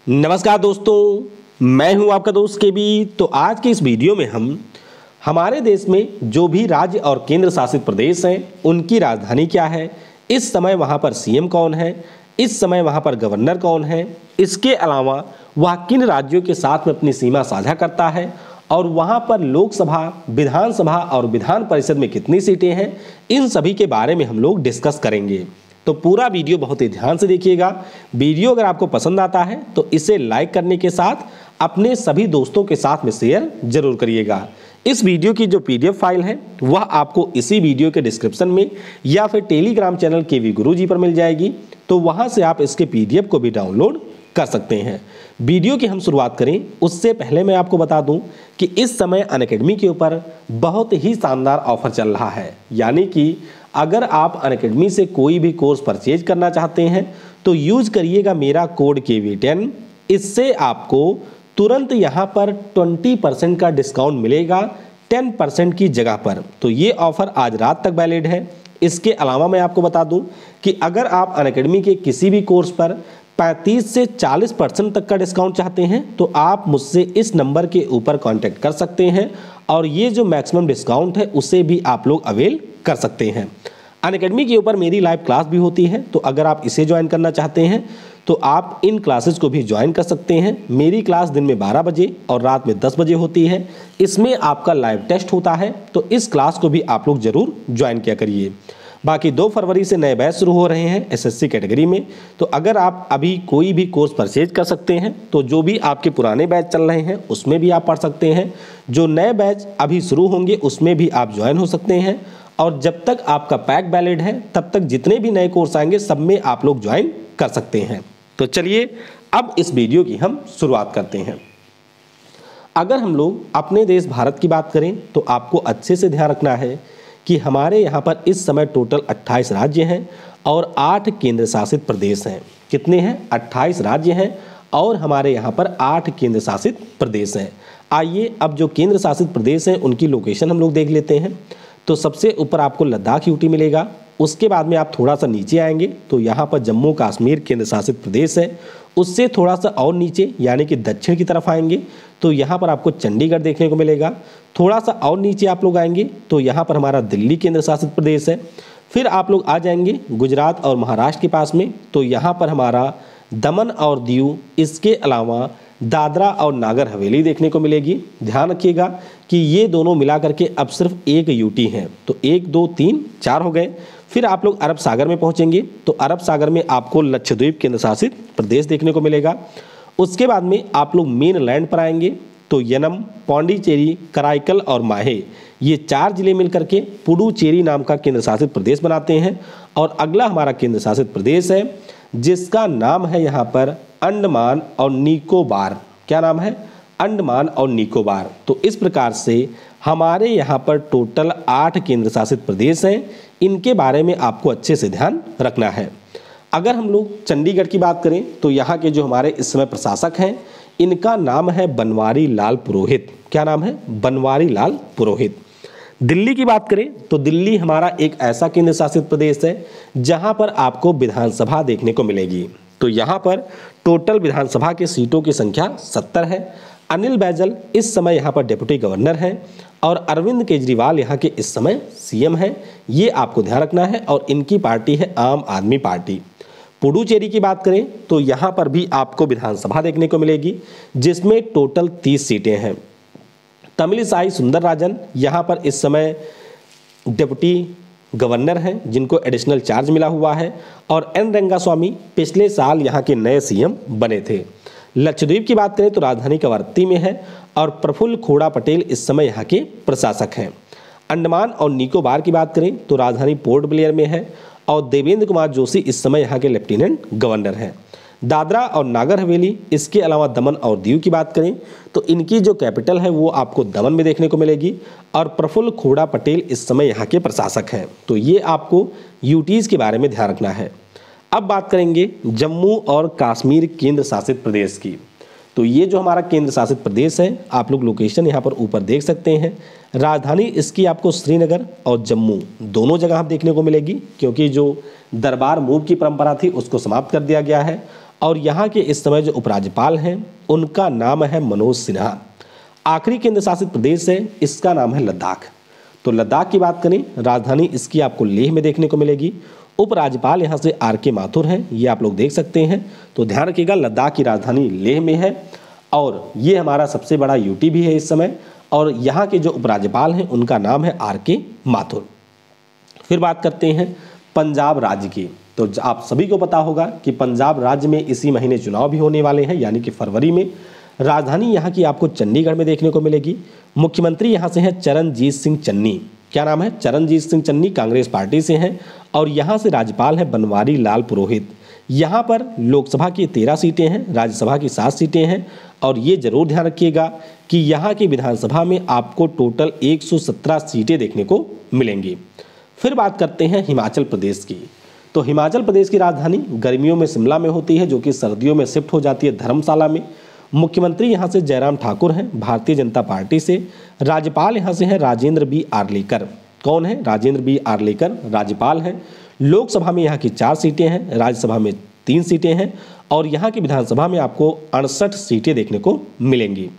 नमस्कार दोस्तों, मैं हूं आपका दोस्त केबी। तो आज के इस वीडियो में हम हमारे देश में जो भी राज्य और केंद्र शासित प्रदेश हैं उनकी राजधानी क्या है, इस समय वहां पर सीएम कौन है, इस समय वहां पर गवर्नर कौन है, इसके अलावा वह किन राज्यों के साथ में अपनी सीमा साझा करता है और वहां पर लोकसभा, विधानसभा और विधान परिषद में कितनी सीटें हैं, इन सभी के बारे में हम लोग डिस्कस करेंगे। तो पूरा वीडियो बहुत ही ध्यान से देखिएगा। वीडियो अगर आपको पसंद आता है तो इसे लाइक करने के साथ अपने सभी दोस्तों के साथ में शेयर जरूर करिएगा। इस वीडियो की जो पीडीएफ फाइल है वह आपको इसी वीडियो के डिस्क्रिप्शन में या फिर टेलीग्राम चैनल केवी गुरुजी पर मिल जाएगी, तो वहां से आप इसके पीडीएफ को भी डाउनलोड कर सकते हैं। वीडियो की हम शुरुआत करें उससे पहले मैं आपको बता दूं कि इस समय अनअकैडमी के ऊपर बहुत ही शानदार ऑफर चल रहा है। यानी कि अगर आप अनअकैडमी से कोई भी कोर्स परचेज करना चाहते हैं तो यूज करिएगा मेरा कोड KV10। इससे आपको तुरंत यहाँ पर 20% का डिस्काउंट मिलेगा 10% की जगह पर। तो ये ऑफर आज रात तक वैलिड है। इसके अलावा मैं आपको बता दूं कि अगर आप अनअकैडमी के किसी भी कोर्स पर 35 से 40% तक का डिस्काउंट चाहते हैं तो आप मुझसे इस नंबर के ऊपर कांटेक्ट कर सकते हैं और ये जो मैक्सिमम डिस्काउंट है उसे भी आप लोग अवेल कर सकते हैं। अनअकैडमी के ऊपर मेरी लाइव क्लास भी होती है, तो अगर आप इसे ज्वाइन करना चाहते हैं तो आप इन क्लासेस को भी ज्वाइन कर सकते हैं। मेरी क्लास दिन में 12 बजे और रात में 10 बजे होती है। इसमें आपका लाइव टेस्ट होता है, तो इस क्लास को भी आप लोग जरूर ज्वाइन किया करिए। बाकी 2 फरवरी से नए बैच शुरू हो रहे हैं SSC कैटेगरी में, तो अगर आप अभी कोई भी कोर्स परचेज कर सकते हैं तो जो भी आपके पुराने बैच चल रहे हैं उसमें भी आप पढ़ सकते हैं। जो नए बैच अभी शुरू होंगे उसमें भी आप ज्वाइन हो सकते हैं और जब तक आपका पैक वैलिड है तब तक जितने भी नए कोर्स आएंगे सब में आप लोग ज्वाइन कर सकते हैं। तो चलिए अब इस वीडियो की हम शुरुआत करते हैं। अगर हम लोग अपने देश भारत की बात करें तो आपको अच्छे से ध्यान रखना है कि हमारे यहाँ पर इस समय टोटल 28 राज्य हैं और 8 केंद्र शासित प्रदेश हैं। कितने हैं? 28 राज्य हैं और हमारे यहाँ पर 8 केंद्र शासित प्रदेश हैं। आइए अब जो केंद्र शासित प्रदेश हैं उनकी लोकेशन हम लोग देख लेते हैं। तो सबसे ऊपर आपको लद्दाख यूटी मिलेगा। उसके बाद में आप थोड़ा सा नीचे आएंगे तो यहाँ पर जम्मू कश्मीर केंद्र शासित प्रदेश है। उससे थोड़ा सा और नीचे यानी कि दक्षिण की तरफ आएंगे तो यहाँ पर आपको चंडीगढ़ देखने को मिलेगा। थोड़ा सा और नीचे आप लोग आएंगे तो यहाँ पर हमारा दिल्ली केंद्र शासित प्रदेश है। फिर आप लोग आ जाएंगे गुजरात और महाराष्ट्र के पास में, तो यहाँ पर हमारा दमन और दीव, इसके अलावा दादरा और नागर हवेली देखने को मिलेगी। ध्यान रखिएगा कि ये दोनों मिला करके अब सिर्फ एक यूटी हैं, तो 1 2 3 4 हो गए। फिर आप लोग अरब सागर में पहुंचेंगे तो अरब सागर में आपको लक्षद्वीप केंद्र शासित प्रदेश देखने को मिलेगा। उसके बाद में आप लोग मेन लैंड पर आएंगे तो यनम, पौंडीचेरी, कराईकल और माहे, ये 4 जिले मिलकर के पुडुचेरी नाम का केंद्र शासित प्रदेश बनाते हैं। और अगला हमारा केंद्र शासित प्रदेश है जिसका नाम है यहाँ पर अंडमान और निकोबार। क्या नाम है? अंडमान और निकोबार। तो इस प्रकार से हमारे यहाँ पर टोटल 8 केंद्र शासित प्रदेश हैं। इनके बारे में आपको अच्छे से ध्यान रखना है। अगर हम लोग चंडीगढ़ की बात करें तो यहाँ के जो हमारे इस समय प्रशासक हैं इनका नाम है बनवारी लाल पुरोहित। क्या नाम है? बनवारी लाल पुरोहित। दिल्ली की बात करें तो दिल्ली हमारा एक ऐसा केंद्र शासित प्रदेश है जहां पर आपको विधानसभा देखने को मिलेगी। तो यहां पर टोटल विधानसभा की सीटों की संख्या 70 है। अनिल बैजल इस समय यहां पर डिप्टी गवर्नर हैं और अरविंद केजरीवाल यहां के इस समय सीएम हैं। ये आपको ध्यान रखना है और इनकी पार्टी है आम आदमी पार्टी। पुडुचेरी की बात करें तो यहाँ पर भी आपको विधानसभा देखने को मिलेगी जिसमें टोटल 30 सीटें हैं। तमिलिसाई सुंदरराजन यहाँ पर इस समय डिप्टी गवर्नर हैं जिनको एडिशनल चार्ज मिला हुआ है और एन रंगास्वामी पिछले साल यहाँ के नए सीएम बने थे। लक्षद्वीप की बात करें तो राजधानी कवरत्ती में है और प्रफुल्ल खोड़ा पटेल इस समय यहाँ के प्रशासक हैं। अंडमान और निकोबार की बात करें तो राजधानी पोर्ट ब्लेयर में है और देवेंद्र कुमार जोशी इस समय यहाँ के लेफ्टिनेंट गवर्नर हैं। दादरा और नागर हवेली, इसके अलावा दमन और दीव की बात करें तो इनकी जो कैपिटल है वो आपको दमन में देखने को मिलेगी और प्रफुल्ल खोड़ा पटेल इस समय यहाँ के प्रशासक हैं। तो ये आपको यूटीज़ के बारे में ध्यान रखना है। अब बात करेंगे जम्मू और कश्मीर केंद्र शासित प्रदेश की। तो ये जो हमारा केंद्र शासित प्रदेश है आप लोग लोकेशन यहाँ पर ऊपर देख सकते हैं। राजधानी इसकी आपको श्रीनगर और जम्मू दोनों जगह आप देखने को मिलेगी, क्योंकि जो दरबार मूव की परंपरा थी उसको समाप्त कर दिया गया है और यहाँ के इस समय जो उपराज्यपाल हैं उनका नाम है मनोज सिन्हा। आखिरी केंद्र शासित प्रदेश है, इसका नाम है लद्दाख। तो लद्दाख की बात करें, राजधानी इसकी आपको लेह में देखने को मिलेगी। उपराज्यपाल यहाँ से आर.के. माथुर हैं, ये आप लोग देख सकते हैं। तो ध्यान रखिएगा, लद्दाख की राजधानी लेह में है और ये हमारा सबसे बड़ा यूटी भी है इस समय। और यहाँ के जो उपराज्यपाल हैं उनका नाम है आर.के. माथुर। फिर बात करते हैं पंजाब राज्य की। तो आप सभी को पता होगा कि पंजाब राज्य में इसी महीने चुनाव भी होने वाले हैं, यानी कि फरवरी में। राजधानी यहाँ की आपको चंडीगढ़ में देखने को मिलेगी। मुख्यमंत्री यहाँ से हैं चरणजीत सिंह चन्नी। क्या नाम है? चरणजीत सिंह चन्नी, कांग्रेस पार्टी से हैं। और यहाँ से राज्यपाल हैं बनवारी लाल पुरोहित। यहाँ पर लोकसभा की 13 सीटें हैं, राज्यसभा की 7 सीटें हैं। और ये जरूर ध्यान रखिएगा कि यहाँ की विधानसभा में आपको टोटल 117 सीटें देखने को मिलेंगी। फिर बात करते हैं हिमाचल प्रदेश की। तो हिमाचल प्रदेश की राजधानी गर्मियों में शिमला में होती है, जो कि सर्दियों में शिफ्ट हो जाती है धर्मशाला में। मुख्यमंत्री यहाँ से जयराम ठाकुर हैं, भारतीय जनता पार्टी से। राज्यपाल यहाँ से हैं राजेंद्र बी आर्लेकर। कौन है? राजेंद्र बी आर्लेकर राज्यपाल हैं। लोकसभा में यहाँ की 4 सीटें हैं, राज्यसभा में 3 सीटें हैं और यहाँ की विधानसभा में आपको 68 सीटें देखने को मिलेंगी।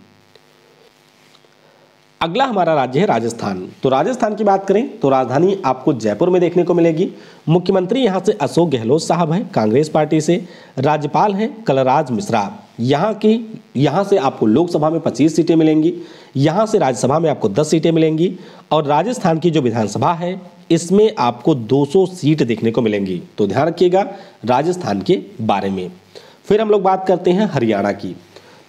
अगला हमारा राज्य है राजस्थान। तो राजस्थान की बात करें तो राजधानी आपको जयपुर में देखने को मिलेगी। मुख्यमंत्री यहाँ से अशोक गहलोत साहब हैं, कांग्रेस पार्टी से। राज्यपाल हैं कलराज मिश्रा। यहाँ से आपको लोकसभा में 25 सीटें मिलेंगी, यहाँ से राज्यसभा में आपको 10 सीटें मिलेंगी और राजस्थान की जो विधानसभा है इसमें आपको 200 सीट देखने को मिलेंगी। तो ध्यान रखिएगा राजस्थान के बारे में। फिर हम लोग बात करते हैं हरियाणा की।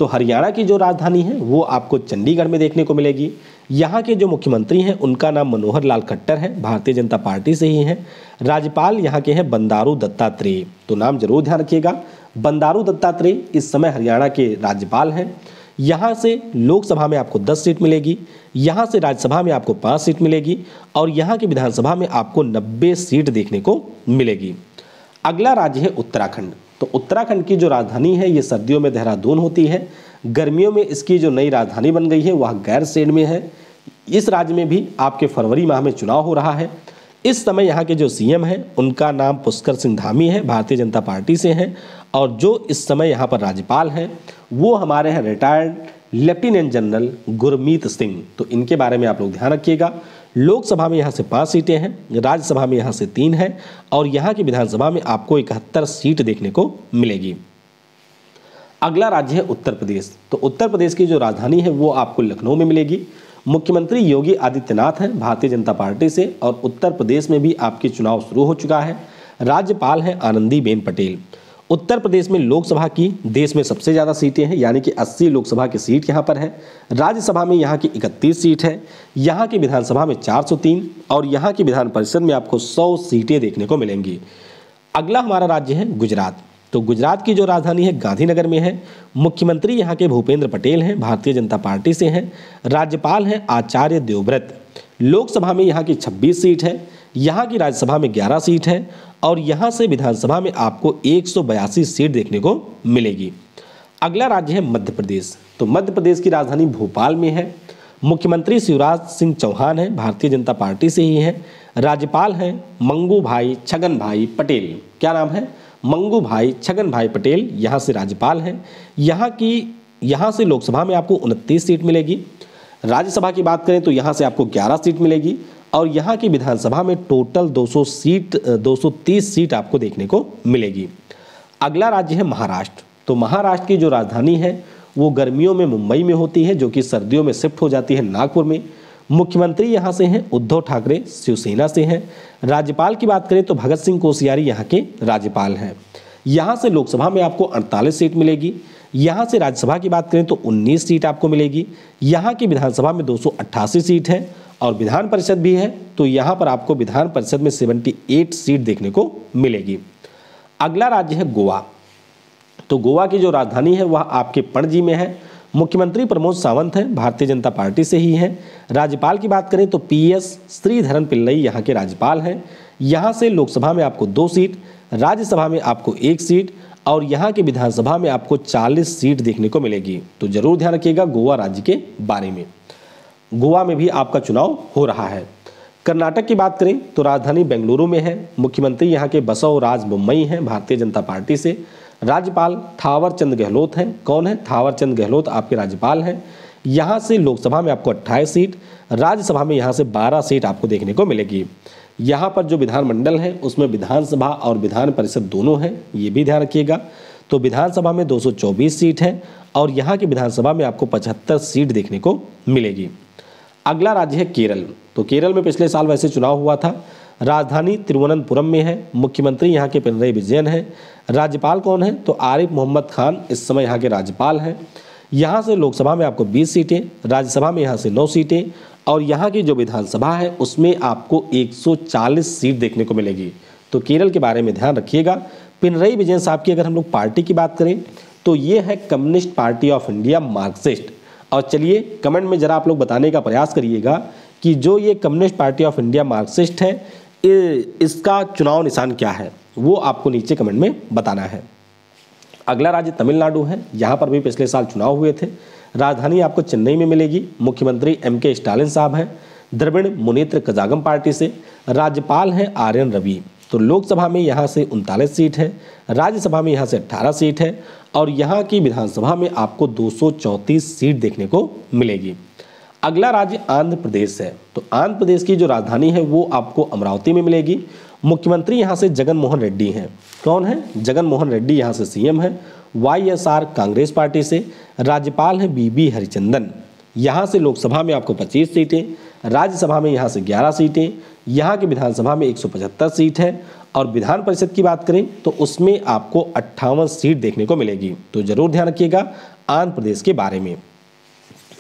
तो हरियाणा की जो राजधानी है वो आपको चंडीगढ़ में देखने को मिलेगी। यहाँ के जो मुख्यमंत्री हैं उनका नाम मनोहर लाल खट्टर है, भारतीय जनता पार्टी से ही हैं। राज्यपाल यहाँ के हैं बंडारू दत्तात्रेय। तो नाम जरूर ध्यान रखिएगा, बंडारू दत्तात्रेय इस समय हरियाणा के राज्यपाल हैं। यहाँ से लोकसभा में आपको 10 सीट मिलेगी, यहाँ से राज्यसभा में आपको 5 सीट मिलेगी और यहाँ की विधानसभा में आपको 90 सीट देखने को मिलेगी। अगला राज्य है उत्तराखंड। तो उत्तराखंड की जो राजधानी है ये सर्दियों में देहरादून होती है, गर्मियों में इसकी जो नई राजधानी बन गई है वह गैरसैंण में है। इस राज्य में भी आपके फरवरी माह में चुनाव हो रहा है। इस समय यहाँ के जो सीएम हैं उनका नाम पुष्कर सिंह धामी है, भारतीय जनता पार्टी से हैं। और जो इस समय यहाँ पर राज्यपाल हैं वो हमारे हैं retired lieutenant general Gurmeet Singh. तो इनके बारे में आप लोग ध्यान रखिएगा। लोकसभा में यहाँ से 5 सीटें हैं, राज्यसभा में यहाँ से 3 हैं और यहाँ की विधानसभा में आपको 71 सीट देखने को मिलेगी। अगला राज्य है उत्तर प्रदेश। तो उत्तर प्रदेश की जो राजधानी है वो आपको लखनऊ में मिलेगी। मुख्यमंत्री योगी आदित्यनाथ हैं, भारतीय जनता पार्टी से और उत्तर प्रदेश में भी आपके चुनाव शुरू हो चुका है। राज्यपाल हैं आनंदीबेन पटेल। उत्तर प्रदेश में लोकसभा की देश में सबसे ज़्यादा सीटें हैं, यानी कि 80 लोकसभा की सीट यहाँ पर है। राज्यसभा में यहाँ की 31 सीट है, यहाँ की विधानसभा में 403 और यहाँ की विधान परिषद में आपको 100 सीटें देखने को मिलेंगी। अगला हमारा राज्य है गुजरात। तो गुजरात की जो राजधानी है गांधीनगर में है। मुख्यमंत्री यहाँ के भूपेंद्र पटेल हैं, भारतीय जनता पार्टी से हैं। राज्यपाल हैं आचार्य देवव्रत। लोकसभा में यहाँ की 26 सीट है, यहाँ की राज्यसभा में 11 सीट है और यहाँ से विधानसभा में आपको 182 सीट देखने को मिलेगी। अगला राज्य है मध्य प्रदेश। तो मध्य प्रदेश की राजधानी भोपाल में है। मुख्यमंत्री शिवराज सिंह चौहान हैं, भारतीय जनता पार्टी से ही हैं। राज्यपाल हैं मंगू भाई छगन भाई पटेल। क्या नाम है? मंगू भाई छगन भाई पटेल यहाँ से राज्यपाल हैं। यहाँ से लोकसभा में आपको 29 सीट मिलेगी। राज्यसभा की बात करें तो यहाँ से आपको 11 सीट मिलेगी और यहाँ की विधानसभा में टोटल 230 सीट आपको देखने को मिलेगी। अगला राज्य है महाराष्ट्र। तो महाराष्ट्र की जो राजधानी है वो गर्मियों में मुंबई में होती है, जो कि सर्दियों में शिफ्ट हो जाती है नागपुर में। मुख्यमंत्री यहाँ से हैं उद्धव ठाकरे, शिवसेना से हैं। राज्यपाल की बात करें तो भगत सिंह कोश्यारी यहाँ के राज्यपाल हैं। यहाँ से लोकसभा में आपको 48 सीट मिलेगी। यहाँ से राज्यसभा की बात करें तो 19 सीट आपको मिलेगी। यहाँ की विधानसभा में 288 सीट है और विधान परिषद भी है, तो यहाँ पर आपको विधान परिषद में 78 सीट देखने को मिलेगी। अगला राज्य है गोवा। तो गोवा की जो राजधानी है वह आपके पणजी में है। मुख्यमंत्री प्रमोद सावंत हैं, भारतीय जनता पार्टी से ही हैं। राज्यपाल की बात करें तो PS श्रीधरन पिल्लई यहाँ के राज्यपाल हैं। यहाँ से लोकसभा में आपको 2 सीट, राज्यसभा में आपको 1 सीट और यहाँ की विधानसभा में आपको 40 सीट देखने को मिलेगी। तो जरूर ध्यान रखिएगा गोवा राज्य के बारे में। गोवा में भी आपका चुनाव हो रहा है। कर्नाटक की बात करें तो राजधानी बेंगलुरु में है। मुख्यमंत्री यहाँ के बसवराज बोम्मई हैं, भारतीय जनता पार्टी से। राज्यपाल थावर चंद गहलोत हैं। कौन है? थावर चंद गहलोत आपके राज्यपाल हैं। यहाँ से लोकसभा में आपको 28 सीट, राज्यसभा में यहाँ से 12 सीट आपको देखने को मिलेगी। यहाँ पर जो विधानमंडल है उसमें विधानसभा और विधान परिषद दोनों हैं, ये भी ध्यान रखिएगा। तो विधानसभा में 224 सीट है और यहाँ की विधानसभा में आपको 75 सीट देखने को मिलेगी। अगला राज्य है केरल। तो केरल में पिछले साल वैसे चुनाव हुआ था। राजधानी तिरुवनंतपुरम में है। मुख्यमंत्री यहाँ के पिनरई विजयन है। राज्यपाल कौन है? तो आरिफ मोहम्मद खान इस समय यहाँ के राज्यपाल हैं। यहाँ से लोकसभा में आपको 20 सीटें, राज्यसभा में यहाँ से 9 सीटें और यहाँ की जो विधानसभा है उसमें आपको 140 सीट देखने को मिलेगी। तो केरल के बारे में ध्यान रखिएगा। पिनरई विजयन साहब की अगर हम लोग पार्टी की बात करें तो ये है communist party of India, Marxist. और चलिए कमेंट में ज़रा आप लोग बताने का प्रयास करिएगा कि जो ये communist party of India Marxist है इसका चुनाव निशान क्या है, वो आपको नीचे कमेंट में बताना है। अगला राज्य तमिलनाडु है। यहाँ पर भी पिछले साल चुनाव हुए थे। राजधानी आपको चेन्नई में मिलेगी। मुख्यमंत्री एम.के. स्टालिन साहब हैं, द्रविड़ मुनेत्र कजागम पार्टी से। राज्यपाल हैं आर.एन. रवि। तो लोकसभा में यहाँ से 39 सीट है, राज्यसभा में यहाँ से 18 सीट है और यहाँ की विधानसभा में आपको 234 सीट देखने को मिलेगी। अगला राज्य आंध्र प्रदेश है। तो आंध्र प्रदेश की जो राजधानी है वो आपको अमरावती में मिलेगी। मुख्यमंत्री यहाँ से जगन मोहन रेड्डी हैं। कौन है? जगन मोहन रेड्डी यहाँ से सीएम है, वाईएसआर कांग्रेस पार्टी से। राज्यपाल हैं बी हरिचंदन। यहाँ से लोकसभा में आपको 25 सीटें, राज्यसभा में यहाँ से 11 सीटें, यहाँ की विधानसभा में 175 सीट है और विधान परिषद की बात करें तो उसमें आपको 58 सीट देखने को मिलेगी। तो जरूर ध्यान रखिएगा आंध्र प्रदेश के बारे में।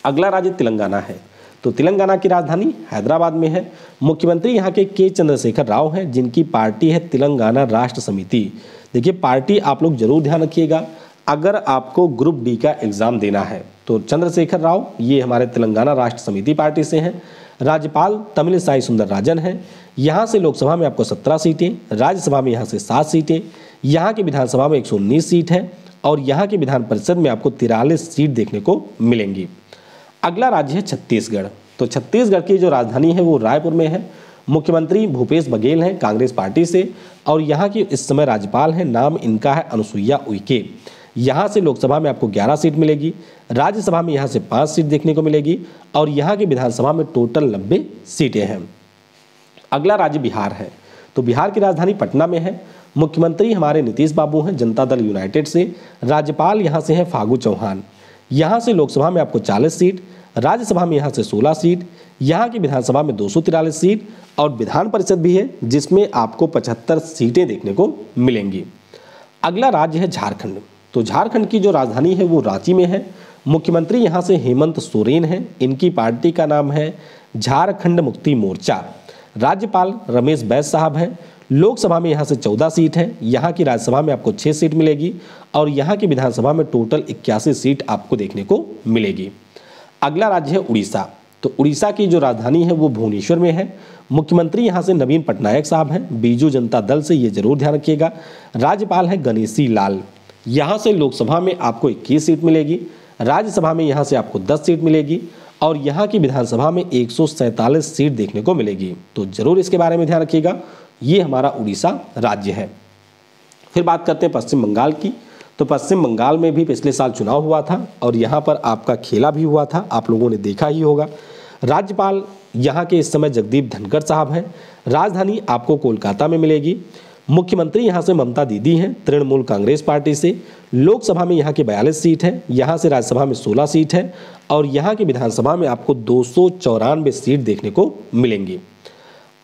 अगला राज्य तेलंगाना है। तो तेलंगाना की राजधानी हैदराबाद में है। मुख्यमंत्री यहाँ के चंद्रशेखर राव हैं, जिनकी पार्टी है तेलंगाना राष्ट्र समिति। देखिए पार्टी आप लोग जरूर ध्यान रखिएगा अगर आपको ग्रुप डी का एग्जाम देना है तो चंद्रशेखर राव ये हमारे तेलंगाना राष्ट्र समिति पार्टी से हैं। राज्यपाल तमिलिसाई सुंदरराजन हैं। यहाँ से लोकसभा में आपको 17 सीटें, राज्यसभा में यहाँ से 7 सीटें, यहाँ की विधानसभा में 119 सीट है और यहाँ की विधान परिषद में आपको 43 सीट देखने को मिलेंगी। अगला राज्य है छत्तीसगढ़। तो छत्तीसगढ़ की जो राजधानी है वो रायपुर में है। मुख्यमंत्री भूपेश बघेल हैं कांग्रेस पार्टी से और यहाँ की इस समय राज्यपाल हैं, नाम इनका है अनुसुईया उइके। यहाँ से लोकसभा में आपको 11 सीट मिलेगी, राज्यसभा में यहाँ से 5 सीट देखने को मिलेगी और यहाँ की विधानसभा में टोटल 90 सीटें हैं। अगला राज्य बिहार है। तो बिहार की राजधानी पटना में है। मुख्यमंत्री हमारे नीतीश बाबू हैं जनता दल यूनाइटेड से। राज्यपाल यहाँ से हैं फागू चौहान। यहाँ से लोकसभा में आपको 40 सीट, राज्यसभा में यहाँ से 16 सीट, यहाँ की विधानसभा में 243 सीट और विधान परिषद भी है जिसमें आपको 75 सीटें देखने को मिलेंगी। अगला राज्य है झारखंड। तो झारखंड की जो राजधानी है वो रांची में है। मुख्यमंत्री यहाँ से हेमंत सोरेन हैं। इनकी पार्टी का नाम है झारखंड मुक्ति मोर्चा। राज्यपाल रमेश बैस साहब हैं। लोकसभा में यहाँ से 14 सीट है, यहाँ की राज्यसभा में आपको 6 सीट मिलेगी और यहाँ की विधानसभा में टोटल 81 सीट आपको देखने को मिलेगी। अगला राज्य है उड़ीसा। तो उड़ीसा की जो राजधानी है वो भुवनेश्वर में है। मुख्यमंत्री यहाँ से नवीन पटनायक साहब हैं बीजू जनता दल से, ये जरूर ध्यान रखिएगा। राज्यपाल है गणेशी लाल। यहाँ से लोकसभा में आपको 21 सीट मिलेगी, राज्यसभा में यहाँ से आपको 10 सीट मिलेगी और यहाँ की विधानसभा में 147 सीट देखने को मिलेगी। तो जरूर इसके बारे में ध्यान रखिएगा। ये हमारा उड़ीसा राज्य है। फिर बात करते हैं पश्चिम बंगाल की। तो पश्चिम बंगाल में भी पिछले साल चुनाव हुआ था और यहाँ पर आपका खेला भी हुआ था, आप लोगों ने देखा ही होगा। राज्यपाल यहाँ के इस समय जगदीप धनखड़ साहब हैं। राजधानी आपको कोलकाता में मिलेगी। मुख्यमंत्री यहाँ से ममता दीदी हैं तृणमूल कांग्रेस पार्टी से। लोकसभा में यहाँ की 42 सीट है, यहाँ से राज्यसभा में 16 सीट है और यहाँ की विधानसभा में आपको 294 सीट देखने को मिलेंगी।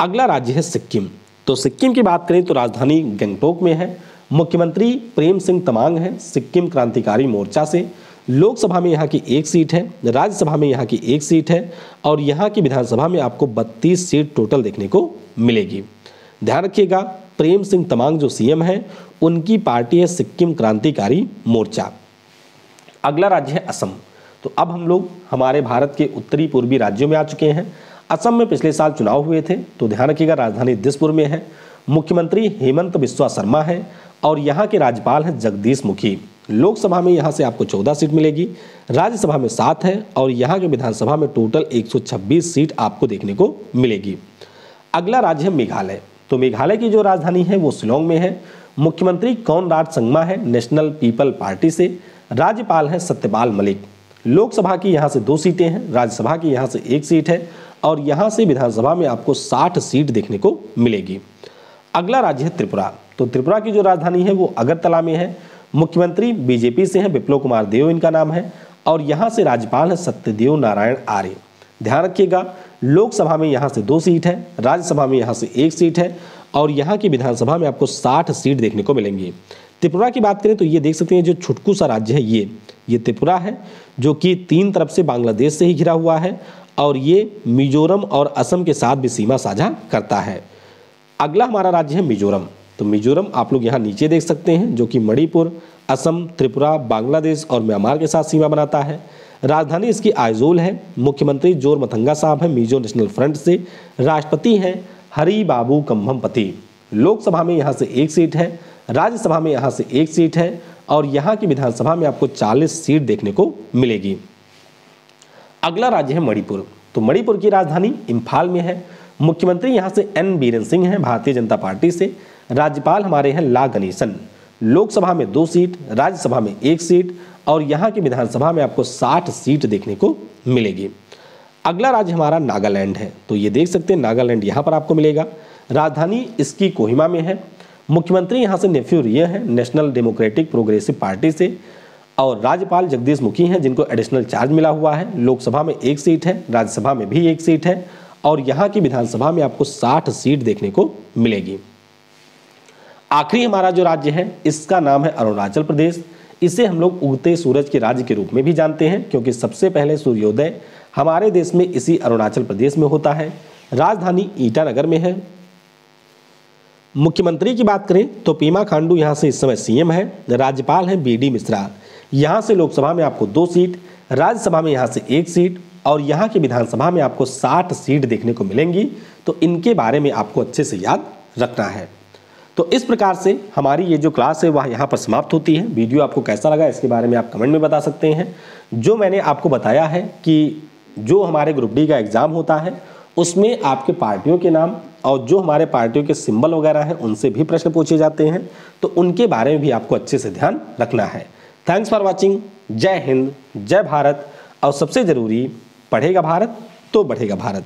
अगला राज्य है सिक्किम। तो सिक्किम की बात करें तो राजधानी गंगटोक में है। मुख्यमंत्री प्रेम सिंह तमांग हैं सिक्किम क्रांतिकारी मोर्चा से। लोकसभा में यहाँ की 1 सीट है, राज्यसभा में यहाँ की 1 सीट है और यहाँ की विधानसभा में आपको 32 सीट टोटल देखने को मिलेगी। ध्यान रखिएगा प्रेम सिंह तमांग जो सीएम हैं उनकी पार्टी है सिक्किम क्रांतिकारी मोर्चा। अगला राज्य है असम। तो अब हम लोग हमारे भारत के उत्तरी पूर्वी राज्यों में आ चुके हैं। असम में पिछले साल चुनाव हुए थे, तो ध्यान रखिएगा राजधानी दिसपुर में है। मुख्यमंत्री हेमंत बिस्वा शर्मा हैं और यहाँ के राज्यपाल हैं जगदीश मुखी। लोकसभा में यहाँ से आपको 14 सीट मिलेगी, राज्यसभा में 7 है और यहाँ के विधानसभा में टोटल 126 सीट आपको देखने को मिलेगी। अगला राज्य है मेघालय। तो मेघालय की जो राजधानी है वो शिलोंग में है। मुख्यमंत्री कॉनराड संगमा है नेशनल पीपल पार्टी से। राज्यपाल है सत्यपाल मलिक। लोकसभा की यहाँ से 2 सीटें हैं, राज्यसभा की यहाँ से 1 सीट है और यहाँ से विधानसभा में आपको 60 सीट देखने को मिलेगी। अगला राज्य है त्रिपुरा। तो त्रिपुरा की जो राजधानी है वो अगरतला में है। मुख्यमंत्री बीजेपी से हैं, विप्लव कुमार देव इनका नाम है और यहाँ से राज्यपाल है सत्यदेव नारायण आर्य। ध्यान रखिएगा, लोकसभा में यहाँ से 2 सीट है, राज्यसभा में यहाँ से 1 सीट है और यहाँ की विधानसभा में आपको 60 सीट देखने को मिलेंगी। त्रिपुरा की बात करें तो ये देख सकते हैं जो छुटकू सा राज्य है ये त्रिपुरा है, जो कि 3 तरफ से बांग्लादेश से ही घिरा हुआ है और ये मिजोरम और असम के साथ भी सीमा साझा करता है। अगला हमारा राज्य है मिजोरम। तो मिजोरम आप लोग यहाँ नीचे देख सकते हैं, जो कि मणिपुर, असम, त्रिपुरा, बांग्लादेश और म्यांमार के साथ सीमा बनाता है। राजधानी इसकी आइजोल है। मुख्यमंत्री जोरमथंगा साहब हैं मिजो नेशनल फ्रंट से। राष्ट्रपति हैं हरी बाबू कम्भमपति। लोकसभा में यहाँ से 1 सीट है, राज्यसभा में यहाँ से 1 सीट है और यहाँ की विधानसभा में आपको 40 सीट देखने को मिलेगी। अगला राज्य है मणिपुर। तो मणिपुर की राजधानी इम्फाल में है। मुख्यमंत्री यहाँ से एन बीरेन सिंह हैं भारतीय जनता पार्टी से। राज्यपाल हमारे हैं ला गणेशन। लोकसभा में 2 सीट, राज्यसभा में 1 सीट और यहाँ की विधानसभा में आपको 60 सीट देखने को मिलेगी। अगला राज्य हमारा नागालैंड है। तो ये देख सकते हैं नागालैंड यहाँ पर आपको मिलेगा। राजधानी इसकी कोहिमा में है। मुख्यमंत्री यहाँ से नेफ्यू रियो हैं नेशनल डेमोक्रेटिक प्रोग्रेसिव पार्टी से और राज्यपाल जगदीश मुखी हैं जिनको एडिशनल चार्ज मिला हुआ है। लोकसभा में 1 सीट है, राज्यसभा में भी 1 सीट है और यहाँ की विधानसभा में आपको 60 सीट देखने को मिलेगी। आखिरी हमारा जो राज्य है इसका नाम है अरुणाचल प्रदेश। इसे हम लोग उगते सूरज के राज्य के रूप में भी जानते हैं क्योंकि सबसे पहले सूर्योदय हमारे देश में इसी अरुणाचल प्रदेश में होता है। राजधानी ईटानगर में है। मुख्यमंत्री की बात करें तो पेमा खांडू यहाँ से इस समय सीएम है। राज्यपाल हैं बीडी मिश्रा। यहाँ से लोकसभा में आपको 2 सीट, राज्यसभा में यहाँ से 1 सीट और यहाँ की विधानसभा में आपको 60 सीट देखने को मिलेंगी। तो इनके बारे में आपको अच्छे से याद रखना है। तो इस प्रकार से हमारी ये जो क्लास है वह यहाँ पर समाप्त होती है। वीडियो आपको कैसा लगा इसके बारे में आप कमेंट में बता सकते हैं। जो मैंने आपको बताया है कि जो हमारे ग्रुप डी का एग्ज़ाम होता है उसमें आपके पार्टियों के नाम और जो हमारे पार्टियों के सिंबल वगैरह हैं उनसे भी प्रश्न पूछे जाते हैं, तो उनके बारे में भी आपको अच्छे से ध्यान रखना है। Thanks for watching. जय हिंद, जय भारत और सबसे ज़रूरी, पढ़ेगा भारत तो बढ़ेगा भारत।